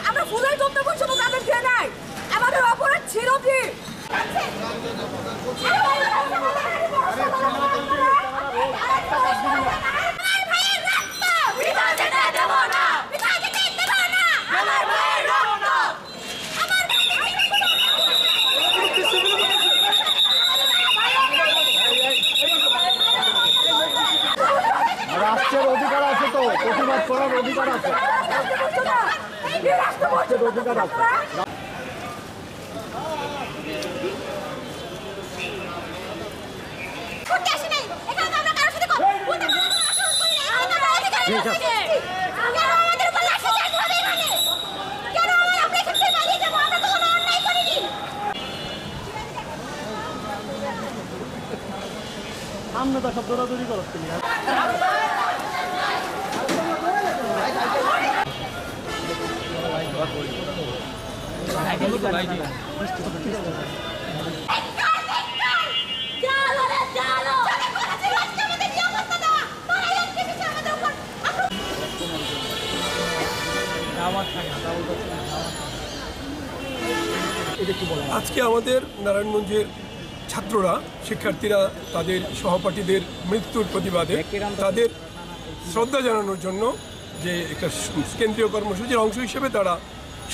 আমরা ফুলের গন্তব্য শুধু তাদের দিয়ে নাই, আমাদের অপরাধ ছিল কি? রাষ্ট্রের অধিকার আছে তো, প্রতিবাদ করার অধিকার আছে, রাষ্ট্রের অধিকার আছে। সামনে তো সব দৌড়াদৌড়ি করছি। আজকে আমাদের নারায়ণগঞ্জের ছাত্ররা, শিক্ষার্থীরা তাদের সহপাঠীদের মৃত্যুর প্রতিবাদে তাদের শ্রদ্ধা জানানোর জন্য যে একটা কেন্দ্রীয় কর্মসূচির অংশ হিসেবে তারা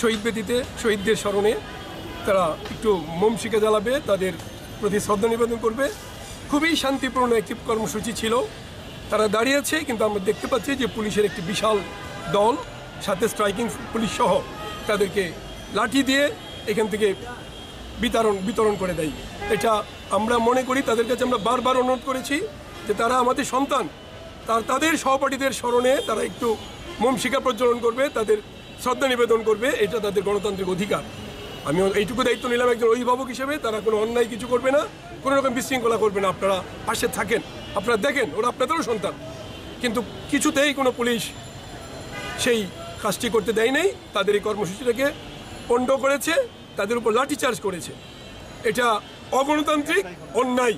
শহীদ বেদিতে শহীদদের স্মরণে তারা একটু মোম শিখা জ্বালাবে, তাদের প্রতি শ্রদ্ধা নিবেদন করবে। খুবই শান্তিপূর্ণ একটি কর্মসূচি ছিল। তারা দাঁড়িয়েছে, কিন্তু আমরা দেখতে পাচ্ছি যে পুলিশের একটি বিশাল দল, সাথে স্ট্রাইকিং পুলিশ সহ তাদেরকে লাঠি দিয়ে এখান থেকে বিতরণ করে দেয়। এটা আমরা মনে করি, তাদের কাছে আমরা বারবার অনুরোধ করেছি যে তারা আমাদের সন্তান, তাদের সহপাঠীদের স্মরণে তারা একটু মোম শিখা প্রজ্বলন করবে, তাদের শ্রদ্ধা নিবেদন করবে। এটা তাদের গণতান্ত্রিক অধিকার। আমি এইটুকু দায়িত্ব নিলাম একজন অভিভাবক হিসেবে। তারা কোনো অন্যায় কিছু করবে না, কোনো রকম বিশৃঙ্খলা করবে না। আপনারা পাশে থাকেন, আপনারা দেখেন, ওরা আপনাদেরও সন্তান। কিন্তু কিছুতেই কোনো পুলিশ সেই কাজটি করতে দেয় নাই। তাদের এই কর্মসূচিটাকে পণ্ড করেছে, তাদের উপর লাঠিচার্জ করেছে। এটা অগণতান্ত্রিক, অন্যায়।